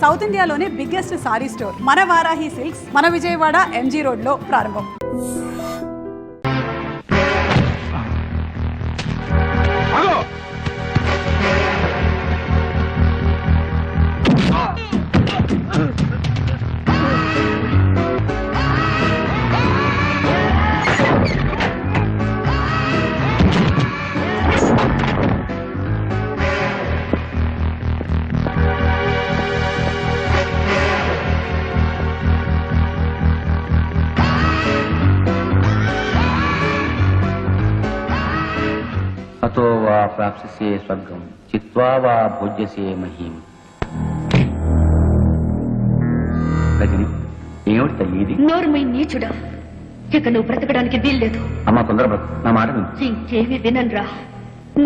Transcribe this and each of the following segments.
South ఇండియాలోనే biggest sorry store మన Varahi silks మన విజయవాడ ఎంజీ రోడ్ లో ప్రారంభం. అతో వా ప్రాప్స్యసే స్వర్గం చిత్వా వా భోజ్యసే మహీం. రజని, ఏమిటి తల్లి ఇది? నోరుమై నీచుడా, ఇక నువ్వు బ్రతకడానికి వీల్లేదు. అమ్మా తొందరపడు, నా మాట విను. ఇంకేమీ వినన్రా.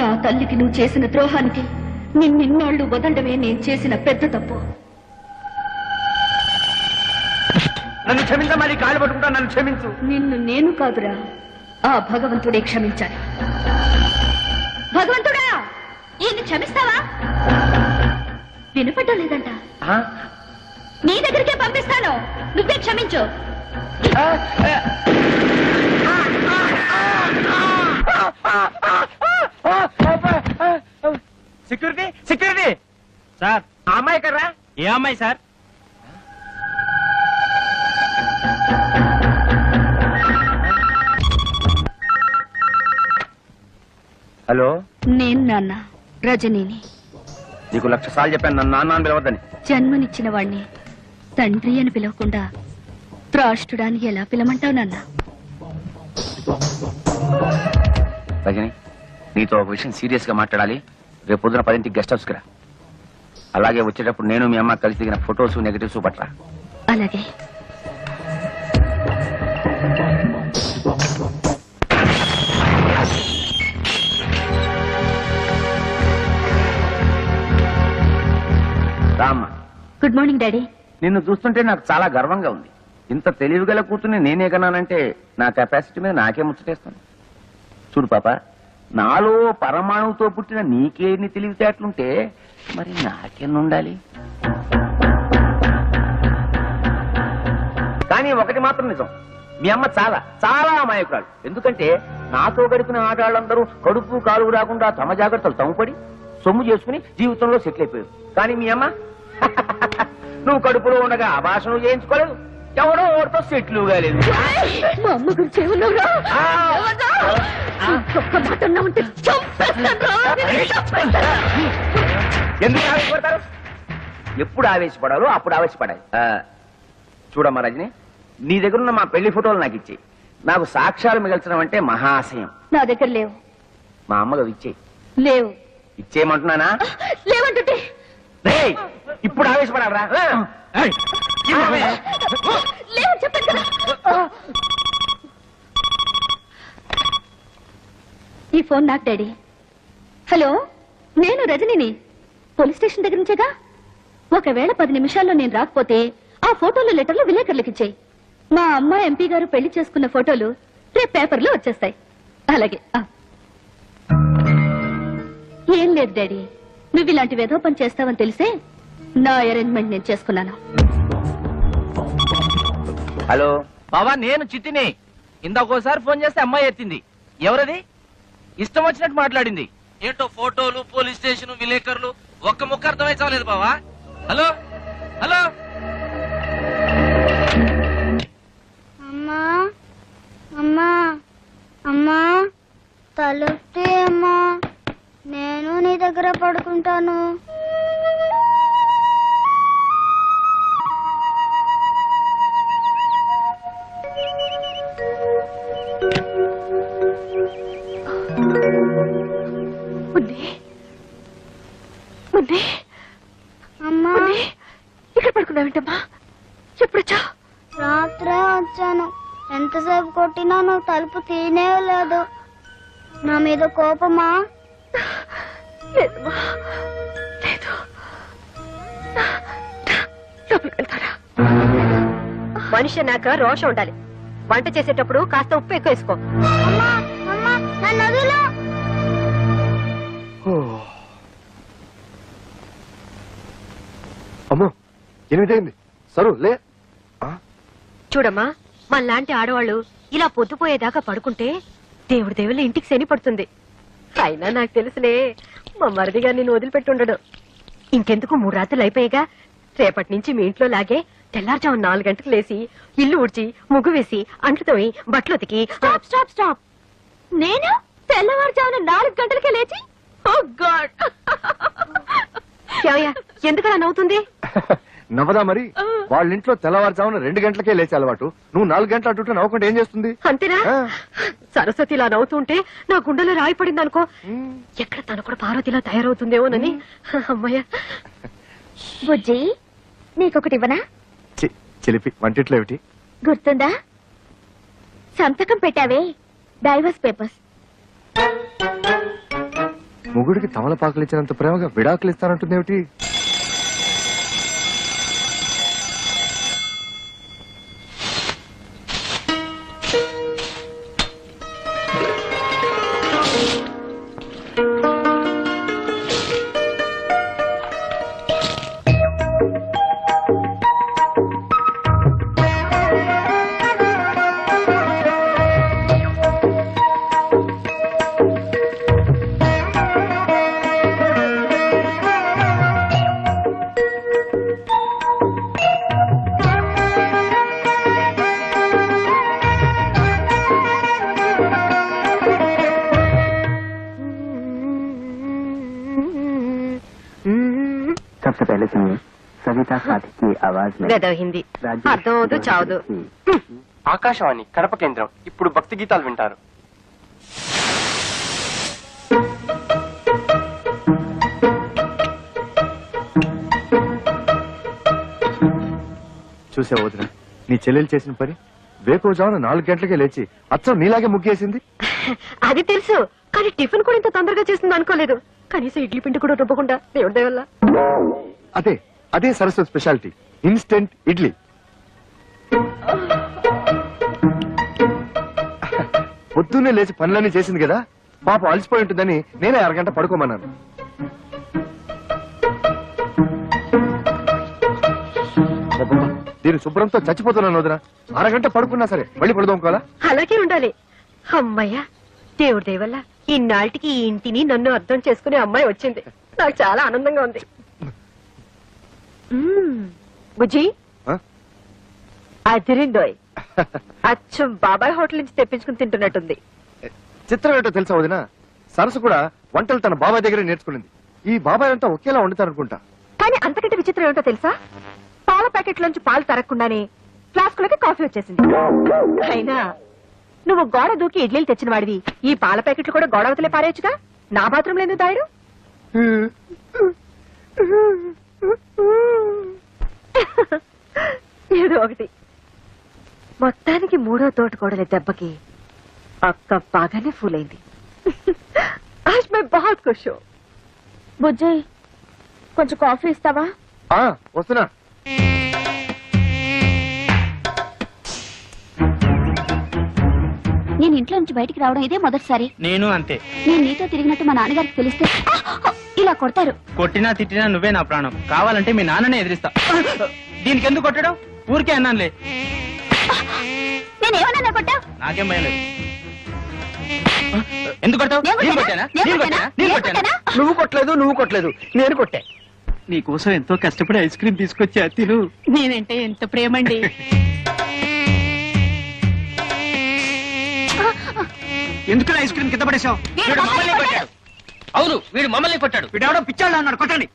నా తల్లికి నువ్వు చేసిన ద్రోహానికి నిన్నోళ్లు వదలడమే నేను చేసిన పెద్ద తప్పు. నన్ను క్షమించ, మరి కాళ్ళు పట్టుకుంటా, నన్ను క్షమించు. నిన్ను నేను కాదురా, ఆ భగవంతుడే క్షమించాలి. భగవంతుడా, ఈయన్ని క్షమిస్తావా? వినపడ్డం లేదంట. నీ దగ్గరికే పంపిస్తాను, నువ్వే క్షమించు. సెక్యూరిటీ సెక్యూరిటీ సార్, ఆ అమ్మాయి ఎక్కడ్రా? ఏ అమ్మాయి సార్? హలో, నేను నాన్న రజనీని. నీకు 1,00,000 సార్లు చెప్పాను నన్ను నాన్న అని పిలవద్దని. జన్మనిచ్చిన వాణ్ణి తండ్రి అని పిలవకుండా త్రాష్టుడాని ఎలా పిలమంటావు నాన్న? రజని, నీతో ఒక విషయం సీరియస్ గా మాట్లాడాలి. రేపు పొద్దున 10ంటికి గెస్ట్ హౌస్ కి రా. అలాగే వచ్చేటప్పుడు నేను మీ అమ్మ కలిసి దిగిన ఫొటోస్ నెగటివ్స్ పట్ల. అలాగే. రామ్మ. Good morning daddy. నిన్ను చూస్తుంటే నాకు చాలా గర్వంగా ఉంది. ఇంత తెలివిగల కూతుర్ని నేనే కన్నానంటే నా కెపాసిటీ మీద నాకే ముచ్చటేస్తాను. చూడు పాప, నాలో పరమాణువుతో పుట్టిన నీకేన్ని తెలివితేటలుంటే మరి నాకెన్నుండాలి? కానీ ఒకటి మాత్రం నిజం, మీ అమ్మ చాలా చాలా అమాయకురాలు. ఎందుకంటే నాతో గడిపిన ఆటవాళ్ళందరూ కడుపు కాలు రాకుండా తమ జాగ్రత్తలు తమ్ముపడి సొమ్ము చేసుకుని జీవితంలో సెటిల్ అయిపోయారు. కానీ మీ అమ్మ నువ్వు కడుపులో ఉండగా ఆభాషణ చేయించుకోలేదు, ఎవడో ఓడితో సెటిల్ కాలేదు. మా అమ్మ గురించి ఏమన్నావురా? ఎందుకు ఆవేశపడతారు? ఎప్పుడు ఆవేశపడాలో అప్పుడు ఆవేశపడాలి. చూడమ్మా రజని, నీ దగ్గర ఉన్న మా పెళ్లి ఫోటోలు నాకు ఇచ్చేయి. నాకు సాక్ష్యాలు మిగల్చడం అంటే మహాశయం. నా దగ్గర లేవు. మా అమ్మగా ఇచ్చేయి. లేవు. ఇచ్చేయమంటున్నానా? లేవంటుంటే ఇప్పుడు ఆవేశపడాలరా? లేవు చెప్పండి కదా. ఈ ఫోన్ నాకు డాడీ. హలో, నేను రజనిని. పోలీస్ స్టేషన్ దగ్గర నుంచేగా. ఒకవేళ 10 నిమిషాల్లో నేను రాకపోతే ఆ ఫోటోలు లెటర్లు విలేకరులకు ఇచ్చేయి. మా అమ్మ ఎంపీ గారు పెళ్లి చేసుకున్న ఫోటోలు రేపు పేపర్లో వచ్చేస్తాయి. అలాగే. ఏం లేదు డాడీ, నువ్వు ఇలాంటి వేదో పని చేస్తావని తెలిసే నా అరేంజ్మెంట్ నేను చేసుకున్నాను. హలో బావా, నేను చిట్టిని. ఇందాకోసారి ఫోన్ చేస్తే అమ్మాయి ఎత్తింది. ఎవరది? ఇష్టం వచ్చినట్టు మాట్లాడింది. ఏంటో ఫోటోలు, పోలీస్ స్టేషన్, విలేకరులు, ఒక్క ముక్క అర్థమై చాలేదు బావా. Hello hello. అమ్మా అమ్మా అమ్మా, తలుపుతే అమ్మా, నేను నీ దగ్గర పడుకుంటాను. అమ్మా, ఇక్కడ పడుకున్నావేంటమ్మా? ఎప్పుడొచ్చా? రాత్రే వచ్చాను. ఎంతసేపు కొట్టినా నువ్వు తలుపు తీనే లేదు. నా మీద కోపమా? లేదమ్మా, లేదు. లోపలికి వెళ్తారా? మనిషి అన్నాక రోషం ఉండాలి. వంట చేసేటప్పుడు కాస్త ఉప్పు ఎక్కువ వేసుకో. అమ్మా అమ్మా, నన్ను వదిలు. అమ్మో, 8 అయింది. సరు లే. చూడమ్మా మనలాంటి ఆడవాళ్ళు ఇలా పొద్దుపోయేదాకా పడుకుంటే దేవుడి దేవుళ్ళ ఇంటికి శని పడుతుంది. అయినా నాకు తెలుసులే మా మరిదిగా నిన్ను వదిలిపెట్టుండడు. ఇంకెందుకు 3 రాత్రులు అయిపోయాగా. రేపటి నుంచి మీ ఇంట్లో లాగే తెల్లారుజాము 4 గంటలకు లేసి ఇల్లు ఊడ్చి ముగ్గు వేసి అంట్లు తోమి బట్టలు ఉతికి. Stop stop stop. నేను తెల్లవారుజామున 4 గంటలకే లేచి? ఓ గాడ్. ఎందుకలా నవ్వుతుంది? నవ్వదా మరి? వాళ్ళ ఇంట్లో తెల్లవారుజామున 2 గంటలకే లేచే అలవాటు. నువ్వు 4 గంటలు అటు నవ్వుకుంటే ఏం చేస్తుంది? అంతేనా? సరస్వతి ఇలా నవ్వుతుంటే నా గుండెలో రాయి పడింది అనుకో. ఎక్కడ తను కూడా పార్వతిలా తయారవుతుందేమోనని. అమ్మయ్య. బుజ్జి నీకొకటి ఇవ్వనా? చిలిపి వంటిట్లో ఏమిటి? గుర్తుందా? సంతకం పెట్టావే డైవర్స్ పేపర్స్. మొగుడికి తమలపాకులు ఇచ్చినంత ప్రేమగా విడాకులు ఇస్తానంటుంది ఏమిటి? सबसे पहले सुनिए सविता साथी की आवाज में గదవ హిందీ అర్థం అవదు చావదు. ఆకాశవాణి కడప కేంద్రం ఇప్పుడు భక్తి గీతాలు వింటారు. చూసా వదిన, నీ చెల్లెలు చేసిన పని. వేకువజామున 4 గంటలకే లేచి అచ్చం నీలాగే ముగ్గేసింది. అది తెలుసు, కానీ టిఫిన్ కూడా ఇంత తొందరగా చేస్తుంది అనుకోలేదు. కనీసం ఇడ్లీ పిండి కూడా రుబ్బకుండా దేవుడి దయ వల్ల. అదే అదే సరస్వతి స్పెషాలిటీ, ఇన్స్టెంట్ ఇడ్లీ. పొద్దున్నే లేచి పనులన్నీ చేసింది కదా, పాపం అలసిపోయి ఉంటుందని నేనే అరగంట పడుకోమన్నాను. దీని శుభ్రంతో చచ్చిపోతున్నాను వదిన. అరగంట పడుకున్నా సరే మళ్ళీ పడుకోవాలా? అలాగే ఉండాలి. అమ్మయ్యా, దేవుడి దయ వల్ల ఇన్నాళ్ళకి ఈ ఇంటిని నన్ను అర్థం చేసుకునే అమ్మాయి వచ్చింది. నాకు చాలా ఆనందంగా ఉంది. బుజ్జి అదిరిందోయ్. అచ్చం బాబాయ్ హోటల్ నుంచి తెప్పించుకుని తింటున్నట్టుంది. చిత్రం ఏంటో తెలుసా వదిన, సరస్సు కూడా వంటలు తన బాబాయ్ దగ్గరే నేర్చుకునింది. ఈ బాబాయ్ అంతా ఒకేలా వండుతారనుకుంటా. కానీ అంతకంటే విచిత్రం ఏమిటో తెలుసా? పాల ప్యాకెట్ లోంచి పాలు తరగకుండానే ఫ్లాస్కులకి కాఫీ వచ్చేసింది. అయినా నువ్వు గోడ దూకి ఇడ్లీలు తెచ్చిన వాడివి, ఈ పాల ప్యాకెట్లు కూడా గోడవతలే పారేయచ్చుగా. నా బాత్రూమ్ లో ఎందుకు దాయరు? ఏదో ఒకటి. మొత్తానికి 3వ తోటకోడలి దెబ్బకి అక్క బాగానే ఫూల్ అయింది. ఆజ్ మై బహుత్ ఖుష్ హూ. బుజ్జి కొంచెం కాఫీ ఇస్తావా? వస్తున్నా. నేను ఇంట్లో నుంచి బయటికి రావడం ఇదే మొదటిసారి. నేను అంతే. నేను నీతో తిరిగినట్టు మా నాన్నగారికి తెలిస్తే ఇలా కొడతారు. కొట్టినా తిట్టినా నువ్వే నా ప్రాణం. కావాలంటే మీ నాన్ననే ఎదిరిస్తా. దీనికి ఎందుకు కొట్టడం? ఊరికే అన్నానులే. నేనేమన్నా కొట్టా? నాకేం భయం లేదు. ఎందుకు కొట్టావు? నువ్వు కొట్టలేదు, నువ్వు కొట్టలేదు, నేను కొట్టా. నీకోసం ఎంతో కష్టపడి ఐస్ క్రీమ్ తీసుకొచ్చా, తిను. నేనంటే ఎంత ప్రేమండి. ఎందుకు ఐస్ క్రీమ్ కింద పడేశావు? అవును, వీడు మమ్మల్ని కొట్టాడు. వీడెవడో పిచ్చాడు అన్నాడు, కొట్టండి.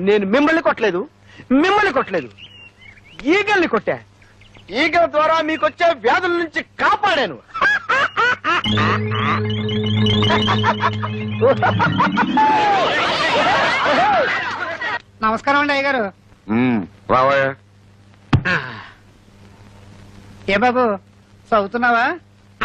నేను మిమ్మల్ని కొట్టలేదు, మిమ్మల్ని కొట్టలేదు, ఈగల్ని కొట్టా. ఈగల ద్వారా మీకొచ్చే వ్యాధుల నుంచి కాపాడాను. నమస్కారం అండి అయ్యగారు. రావయ్యా. ఏ బాబు చదువుతున్నావా?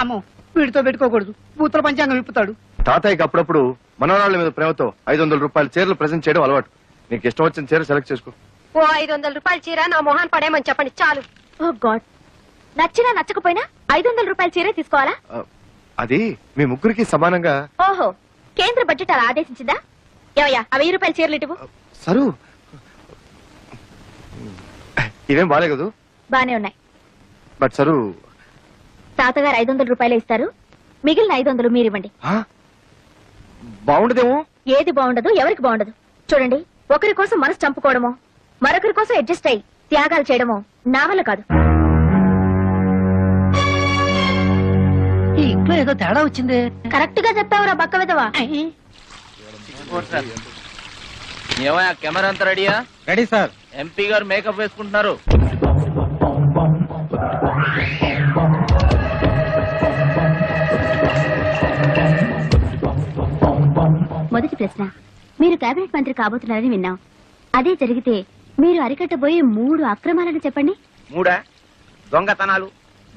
అమ్మో వీడితో పెట్టుకోకూడదు, బూతుల పంచాంగం విప్పుతాడు. తాతయ్యకి అప్పుడప్పుడు మనవరాళ్ళ మీద ప్రేమతో 500 రూపాయల చీరలు ప్రెజెంట్ చేయడం అలవాటు. నీకు ఇష్టం వచ్చిన చీర సెలెక్ట్ చేసుకో. ఓ 500 రూపాయల చీర నా మొహాన్ పడేయమని చెప్పండి చాలు. ఓ గాడ్, నచ్చినా నచ్చకపోయినా 500 రూపాయల చీరే తీసుకోవాలా? అది మీ ముగ్గురికి సమానంగా. ఓహో, కేంద్ర బడ్జెట్ అలా ఆదేశించిందా? ఏవయ్యా ఆ 1000 రూపాయల చీరలు ఇటువు. సరు ఇవేం బాగాలేదు. బానే ఉన్నాయి. బట్ సరు తాతగారు 500 రూపాయలు ఇస్తారు, మిగిలిన 500 మీరివ్వండి. బాగుండదేమో. ఏది బాగుండదు, ఎవరికి బాగుండదు. చూడండి, ఒకరి కోసం మనసు చంపుకోవడమో, మరొకరి కోసం అడ్జస్ట్ అయ్యి త్యాగాలు చేయడమో నా వల్ల కాదు. ఈ ఇంట్లో ఏదో తేడా వచ్చింది. కరెక్ట్ గా చెప్పావురా బక్క విధవా. ఏమయ్యా కెమెరా అంతా రెడీయా? Ready sir. ఎంపీ గారు మేకప్ వేసుకుంటున్నారు. మొదటి ప్రశ్న, మీరు కేబినెట్ మంత్రి కాబోతున్నారని విన్నాం. అదే జరిగితే మీరు అరికట్టబోయే 3 అక్రమాలను చెప్పండి. 3 దొంగతనాలు,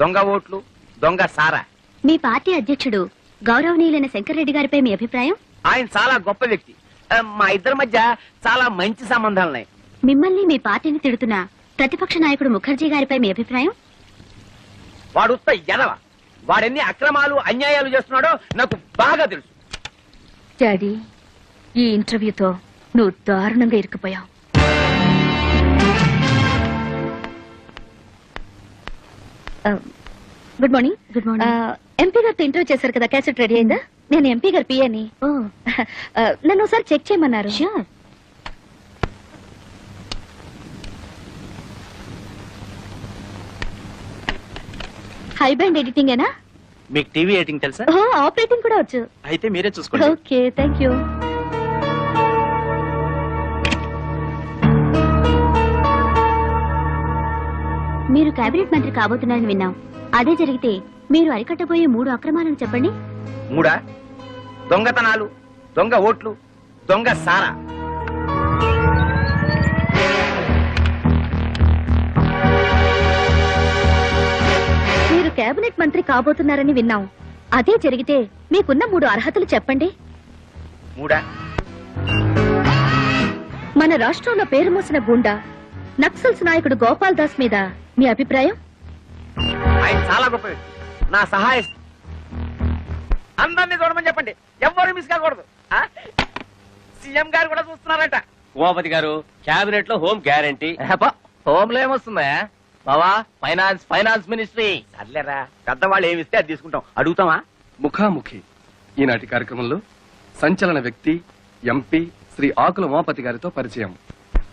దొంగ ఓట్లు, దొంగ సారా. మీ పార్టీ అధ్యక్షుడు గౌరవనీయులైన శంకర్రెడ్డి గారిపై మీ అభిప్రాయం? ఆయన చాలా గొప్ప వ్యక్తి. మా ఇద్దరి మధ్య చాలా మంచి సంబంధాలున్నాయి. మిమ్మల్ని మీ పార్టీని తిడుతున్న ప్రతిపక్ష నాయకుడు ముఖర్జీ గారిపై మీ అభిప్రాయం? వాడు ఉత్త ఎదవ. వాడెన్ని అక్రమాలు అన్యాయాలు చేస్తున్నాడో నాకు బాగా తెలుసు. డాడీ, ఈ ఇంటర్వ్యూతో నువ్వు దారుణంగా ఇరుక్కుపోయావు. Good morning. Good morning. MP గారితో ఇంటర్వ్యూ చేశారు కదా, క్యాసెట్ రెడీ అయిందా? నేను ఎంపీ గారి పియని. నన్ను ఒకసారి చెక్ చేయమన్నారు. హై బ్యాండ్ ఎడిటింగ్ ఏనా? మీకు టీవీ ఎడిటింగ్ తెలుసా? ఆపరేటింగ్ కూడా వచ్చు. అయితే మీరే చూసుకోండి. Okay, thank you. మీరు కేబినెట్ మంత్రి కాబోతున్నారని విన్నాం. అదే జరిగితే మీరు అరికట్టబోయే 3 అక్రమాలను చెప్పండి. 3 దొంగతనాలు, దొంగ ఓట్లు, దొంగ సారా. మీరు కేబినెట్ మంత్రి కాబోతున్నారని విన్నాం. అదే జరిగితే మీకున్న 3 అర్హతలు చెప్పండి. 3 మన రాష్ట్రంలో పేరు మోసిన గుండా నక్సల్స్ నాయకుడు గోపాల్ దాస్ మీద మీ అభిప్రాయం? ఆయన చాలా గొప్ప వ్యక్తి. నా సహాయ అందరినీ చూడమని చెప్పండి, ఎవరు మిస్ కాకూడదు. సీఎం గారు కూడా చూస్తున్నారట. ఉమాపతి గారు, క్యాబినెట్ లో హోమ్ గ్యారంటీ. హోమ్ లో ఏమొస్తుందా బావా? Finance ministry. సర్లేరా, పెద్దవాళ్ళు ఏమిస్తే అది తీసుకుంటాం. అడుగుతామా? ముఖాముఖి ఈనాటి కార్యక్రమంలో సంచలన వ్యక్తి ఎంపీ శ్రీ ఆకుల ఉమాపతి గారితో పరిచయం.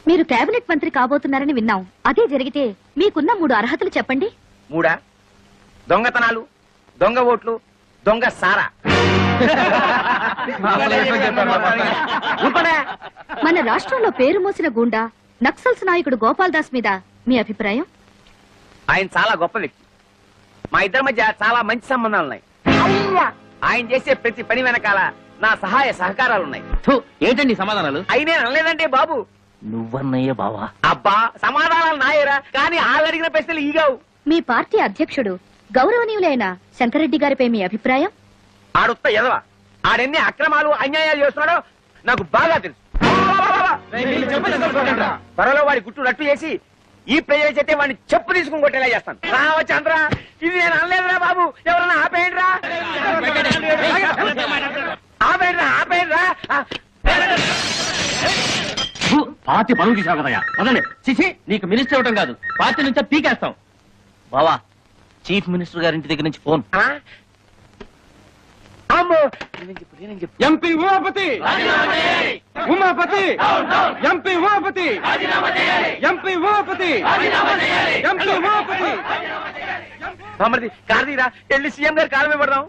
మీరు కేబినెట్ మంత్రి కాబోతున్నారని విన్నాం. అదే జరిగితే మీకున్న 3 అర్హతలు చెప్పండి. 3 దొంగతనాలు, దొంగ ఓట్లు, దొంగ సారా. మన రాష్ట్రంలో పేరు మోసిన గుండా నక్సల్స్ నాయకుడు గోపాల్ దాస్ మీద మీ అభిప్రాయం? ఆయన చాలా గొప్ప వ్యక్తి. మా ఇద్దరి మధ్య చాలా మంచి సంబంధాలున్నాయి. ఆయన చేసే ప్రతి పని వెనకాల నా సహాయ సహకారాలున్నాయి. ఏంటండి సమాధానాలు? అయినే అనలేదంటే బాబు. నువ్వన్నయ్య బావా. అబ్బా, సమాధానాలు నాయరా, కానీ వాళ్ళు అడిగిన ప్రశ్నలు ఈగావు. మీ పార్టీ అధ్యక్షుడు గౌరవనీయులైన శంకర్రెడ్డి గారిపై మీ అభిప్రాయం? ఆడొత్త ఎదవ. ఆడెన్ని అక్రమాలు అన్యాయాలు చేస్తున్నాడో నాకు బాగా తెలుసు. త్వరలో వాడి గుట్టు రట్టు చేసి ఈ ప్రజలు చెప్తే వాడిని చెప్పు తీసుకుని కొట్టేలా చేస్తాను. రావచ్చంద్ర, ఇది నేను అనలేదురా బాబు. ఎవరన్నా ఆపేయండిరా, ఆపేయండిరా, ఆపేయండిరా. పార్టీ పనులు తీసావు కదయ్యా. అదండి చిచి, నీకు మినిస్టర్ ఇవ్వటం కాదు, పార్టీ నుంచే పీకేస్తాం. బావా, చీఫ్ మినిస్టర్ గారి ఇంటి దగ్గర నుంచి phone. MP Umapathi, Umapathi, MP Umapathi, MP Umapathi, MP Umapathi. మమ్మల్ని కార్తీరా, వెళ్ళి సీఎం గారి కాలమే పడదాం.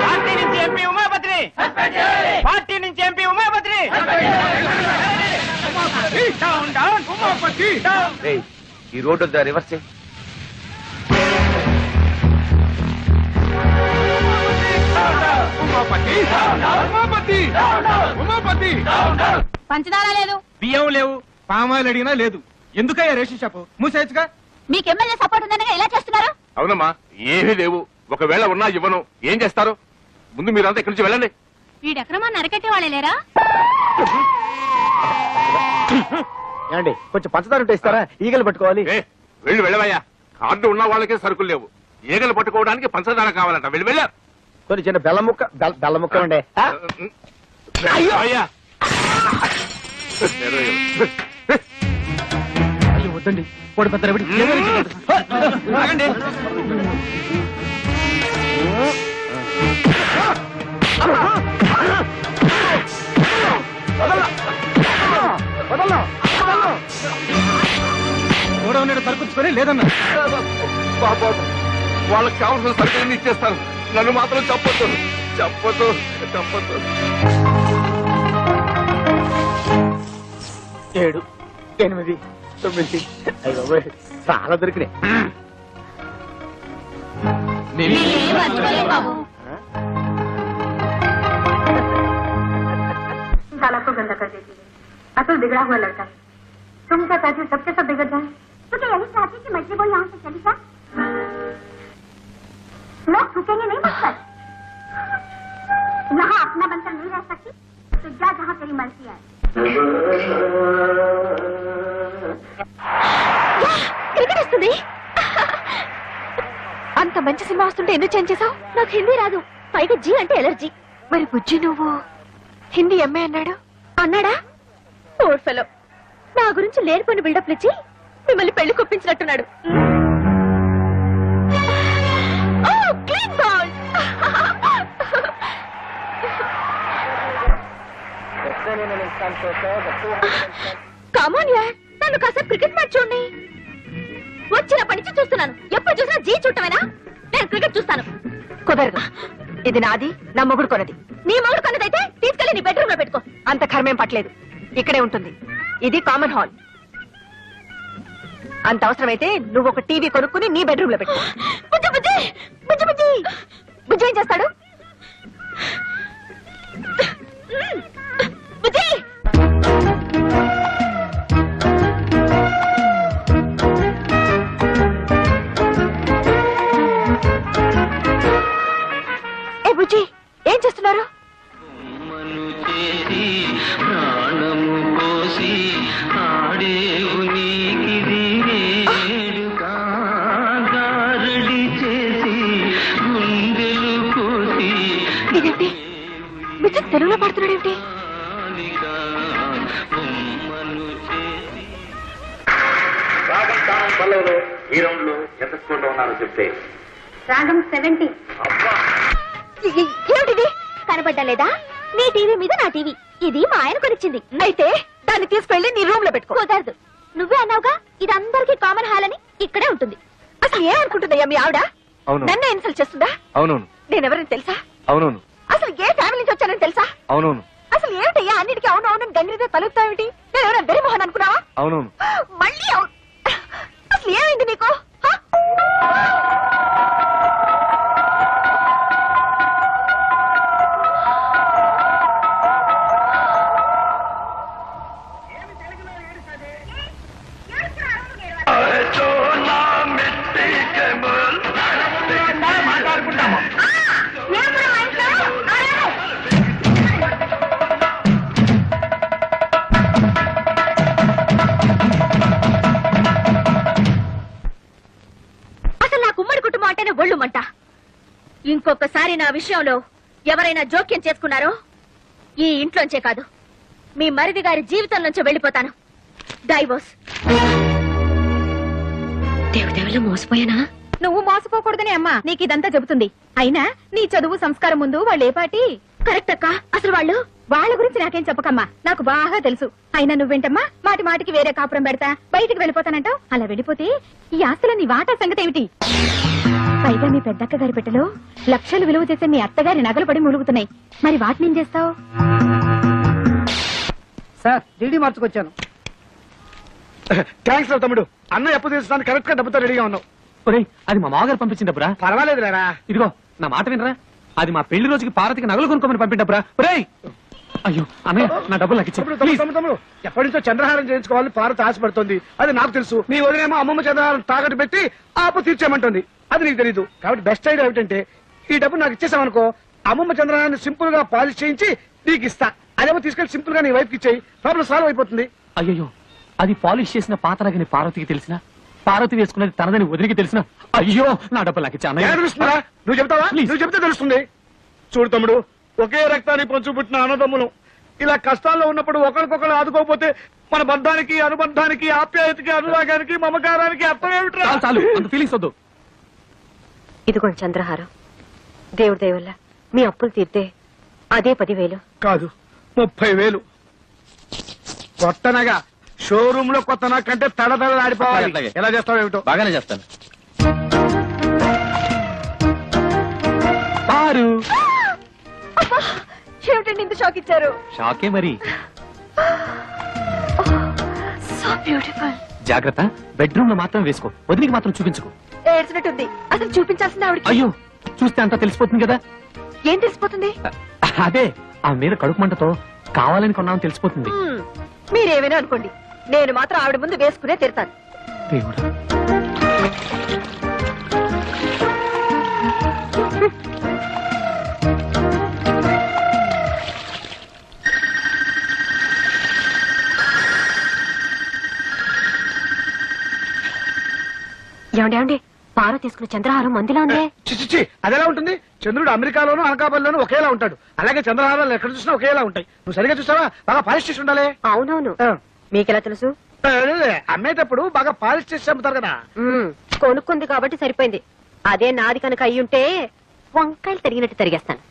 పార్టీ నుంచి ఎంపీ ఉమాపతిని, పార్టీ నుంచి ఎంపీ ఉమాపతిని. రేయ్, ఈ రోడ్డు వద్ద రివర్స్ చేయి. పంచదార లేదు, బియ్యం లేవు, పామాయిల్ అడిగినా లేదు. ఎందుకయ్యా రేషన్ షాపు మూసేయచ్చుగా? మీకు ఎమ్మెల్యే సపోర్ట్ ఉందనగా ఎలా చేస్తున్నారు? అవునమ్మా, ఏమీ లేవు. ఒకవేళ ఉన్నా ఇవ్వను. ఏం చేస్తారు? ముందు మీరంతా ఇక్కడి నుంచి వెళ్ళండి. ఈ అక్రమాన్ని అరికట్టే వాళ్ళే లేరా? ఏమండి, కొంచెం పంచదార ఉంటే ఇస్తారా? ఈగలు పట్టుకోవాలి. వెళ్ళి వెళ్ళవయ్యా. కార్డు ఉన్న వాళ్ళకే సరుకులు లేవు. ఈగలు పట్టుకోవడానికి పంచదార కావాలంట. వెళ్ళి వెళ్ళా. కొన్ని చిన్న బెల్లం ముక్క ఉండే. వద్దండి వాడు పెద్ద రవిడి. ఆగండి. కూడా ఉన్నాడు తరపుచ్చుకొని లేదన్నా. వాళ్ళకి కావాల్సిన సరిగ్గా ఇచ్చేస్తాను, నన్ను మాత్రం చెప్పొద్దు చెప్పొద్దు చెప్పొద్దు. 7, 8, 9 చాలా దొరికినాయి. साला को गंदा कर देती है, असल बिगड़ा हुआ लड़का है। तुम क्या चाहती हो सबके सब बिगड़ जाए? तो क्या यही चाहती कि मछली को यहाँ से चली जा? लोग थूकेंगे नहीं मुझ पर। यहाँ अपना बनकर नहीं रह सकती तो जा जहाँ तेरी मर्जी है। క్రికెట్ వస్తుంది. అంత మంచి సినిమా వస్తుంటే ఎందుకు చేంజ్ చేసావు? నాకు హిందీ రాదు, పైగా జీ అంటే ఎలర్జీ. మరి బుజ్జి నువ్వు హిందీ ఎంఏ అన్నాడు అన్నాడా? ఓర్ ఫెలో నా గురించి లేనిపోయిన బిల్డప్లు ఇచ్చి మిమ్మల్ని పెళ్లి కొప్పించినట్టున్నాడు. Clean ball. కమాన్ యార్, నన్ను కాసేపు క్రికెట్ మ్యాచ్ చూడండి. వచ్చినప్పటి నుంచి చూస్తున్నాను, ఎప్పుడు చూసినా జీ చుట్టమేనా? నేను క్రికెట్ చూస్తాను. కుదరదు, ఇది నాది, నా మొగుడు కొన్నది. నీ మొగుడు కొన్నదైతే తీసుకెళ్లి నీ బెడ్రూమ్ లో పెట్టుకో. అంత కర్మేం పట్టలేదు, ఇక్కడే ఉంటుంది. ఇది కామన్ హాల్. అంత అవసరమైతే నువ్వు ఒక టీవీ కొనుక్కుని నీ బెడ్రూమ్ లో పెట్టుకో. బుజ్జి బుజ్జి బుజ్జి బుజ్జి బుజ్జి ఏం చేస్తాడు? బుజ్జి బుజ్జి ఏం చేస్తున్నారు? ఇదేంటి బుజ్జి తెలుగులో పాడుతున్నాడు ఏమిటి? ఈ రౌండ్ లో ఎంత స్కోర్ లో ఉన్నారో చెప్తే. రాగం 70. ఏమిటిది? కనబడ్డా లేదా? నీ టీవీ మీద నా టీవీ. ఇది మా ఆయన కొనిచ్చింది. అయితే దాన్ని తీసుకెళ్లి నీ రూమ్ లో పెట్టుకో. కుదరదు, నువ్వే అన్నావుగా ఇది అందరికీ కామన్ హాల్ అని. ఇక్కడే ఉంటుంది. అసలు ఏమనుకుంటుందయ్యా మీ ఆవిడ? నన్ను ఇన్సల్ట్ చేస్తుందా? అవునవును. నేనెవరని తెలుసా? అవునవును. అసలు ఏ ఫ్యామిలీ నుంచి వచ్చానని తెలుసా? అవునవును. అసలు ఏమిటయ్యా అన్నిటికీ అవును అవును గంగిరితో తలుపుతావేమిటి? నేను ఎవరైనా వెరిమోహన్ అనుకున్నావా? అవునవును. మళ్ళీ అవును. అసలు ఏమైంది నీకు? ఒళ్ళుమంట. ఇంకొకసారి నా విషయంలో ఎవరైనా జోక్యం చేసుకున్నారో ఈ ఇంట్లోంచే కాదు మీ మరిది గారి జీవితం నుంచి వెళ్ళిపోతాను. డైవోర్స్. దేవుదేవులు మోసపోయానా? నువ్వు మోసపోకూడదని అమ్మా నీకు ఇదంతా చెబుతుంది. అయినా నీ చదువు సంస్కారం ముందు వాళ్ళు ఏ పాటి? కరెక్ట్ అక్క. అసలు వాళ్ళ గురించి నాకేం చెప్పకమ్మా, నాకు బాగా తెలుసు. అయినా నువ్వేంటమ్మా మాటి మాటికి వేరే కాపురం పెడతా బయటికి వెళ్ళిపోతానంటావు. అలా వెళ్ళిపోతే ఈ ఆస్తుల నీ వాటా సంగతి ఏమిటి? పైగా మీ పెద్దక్క గారి పెట్టెలో లక్షలు విలువ చేసే మీ అత్తగారి నగలు పడి ములుగుతున్నాయి. మరి వాటిని ఏం చేస్తావు? Sir DD మార్చుకొచ్చాను. థ్యాంక్స్ రా తమ్ముడు, అన్న ఎప్పుడు తీసుకోవడానికి కరెక్ట్ గా డబ్బుతో రెడీగా ఉన్నావు. అది మా మామగారు పంపించిన డబ్బురా. పర్వాలేదు లేరా. ఇదిగో నా మాట వినరా, అది మా పెళ్లి రోజుకి పార్వతికి నగలు కొనుక్కోమని పంపిన డబ్బురా. అయ్యో అన్నయ్య, నా డబ్బులు నాకు ఇచ్చి. తమ్ముడు ఎప్పటి నుంచో చంద్రహారం చేయించుకోవాలని పార్వతి ఆశపడుతుంది. అది నాకు తెలుసు. నీ వదిలేమో అమ్మమ్మ చంద్రహారం తాకట్టు పెట్టి ఆపు తీర్చేయమంటుంది. అది నీకు తెలీదు. కాబట్టి బెస్ట్ ఐడియా ఏమిటంటే ఈ డబ్బు నాకు ఇచ్చేసామనుకో, అమ్మమ్మ చంద్రహారాన్ని సింపుల్ గా పాలిష్ చేయించి నీకు ఇస్తా. అదేమో తీసుకెళ్లి సింపుల్ గా నీ వైఫ్ కి ఇచ్చేయి, ప్రాబ్లం సాల్వ్ అయిపోతుంది. అయ్యో, అది పాలిష్ చేసిన పాత నగని పార్వతికి తెలిసిన, పార్వతి వేసుకున్నది తనదని వదిలికి తెలిసిన. అయ్యో, నా డబ్బులు నాకు ఇచ్చా. తెలుస్తుందా? నువ్వు చెప్తావా? నువ్వు చెప్తే తెలుస్తుంది. చూడు తమ్ముడు, ఒకే రక్తాన్ని పంచు పుట్టిన అన్నదమ్ములు ఇలా కష్టాల్లో ఉన్నప్పుడు ఒకరికొకరు ఆదుకోకపోతే మన బంధానికి అనుబంధానికి ఆప్యాయతకి అనురాగానికి మమకారానికి అర్థం ఏమిట్రా? చాలు చాలు అంత ఫీలింగ్స్ వద్దు. ఇదిగోండి చంద్రహారం. దేవుడి దయ వల్ల మీ అప్పులు తీర్తే అదే 10,000. కాదు 30,000. కొత్తనగా షోరూమ్ లో కొత్త నాకంటే తడతడలాడిపోవాలి. అట్లాగే. ఎలా చేస్తావు ఏమిటో. బాగానే చేస్తాను. పారు ఏమిటండి ఇంత షాక్ ఇచ్చారు? షాకే మరి. So beautiful. జాగ్రత్త, బెడ్రూమ్ లో మాత్రం వేసుకో, వదిలికి మాత్రం చూపించుకో. ఏడ్చినట్టుంది. అసలు చూపించాల్సింది ఆవిడకి. అయ్యో, చూస్తే అంతా తెలిసిపోతుంది కదా. ఏం తెలిసిపోతుంది? అదే ఆ మీద కడుపు మంటతో కావాలని కొన్నామని తెలిసిపోతుంది. మీరేమైనా అనుకోండి, నేను మాత్రం ఆవిడ ముందు వేసుకునే తిడతాను. దేవుడా. ఏమండి పార తీసుకున్న చంద్రహారం మందిలా ఉందే. చిచ్చి అదెలా ఉంటుంది? చంద్రుడు అమెరికాలోను అనకాపల్లిలోను ఒకేలా ఉంటాడు. అలాగే చంద్రహారాలు ఎక్కడ చూసినా ఒకేలా ఉంటాయి. నువ్వు సరిగా చూసావా? బాగా పాలిష్ చేసి ఉండాలి. అవునవును. మీకెలా తెలుసు? అమ్మేటప్పుడు బాగా పాలిష్ చేసి అమ్ముతారు కదా. కొనుక్కుంది కాబట్టి సరిపోయింది. అదే నాది కనుక అయ్యుంటే వంకాయలు తరిగినట్టు తరిగేస్తాను.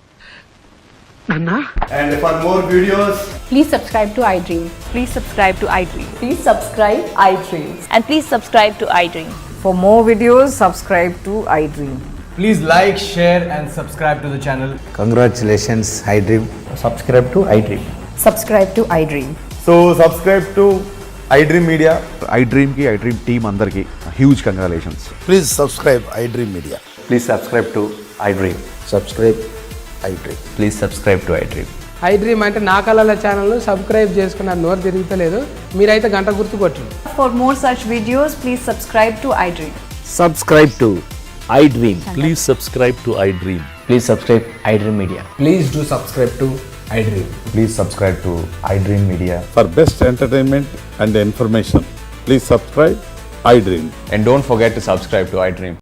నాన్నా And for more videos, Please subscribe to iDream. Please subscribe to iDream. Please subscribe iDream. And please subscribe to iDream. For more videos, subscribe to iDream. please like, share and subscribe to the channel. Congratulations, iDream. Subscribe to iDream. Subscribe to iDream. So subscribe to iDream Media. iDream ki iDream team andarki huge congratulations. Please subscribe iDream Media. Please subscribe to iDream. Subscribe iDream. Please subscribe to iDream. iDream అంటే నా కళల channel subscribe చేసుకున్నారు. నోరు తిరుగుతలేదు. మీరైతే గంట గుర్తు కొట్టండి. For more such videos, please subscribe to iDream. Subscribe to iDream. Please subscribe to iDream. Please subscribe iDream Media. Please do subscribe to iDream. Please subscribe to iDream Media. For best entertainment and information, please subscribe iDream. And don't forget to subscribe to iDream.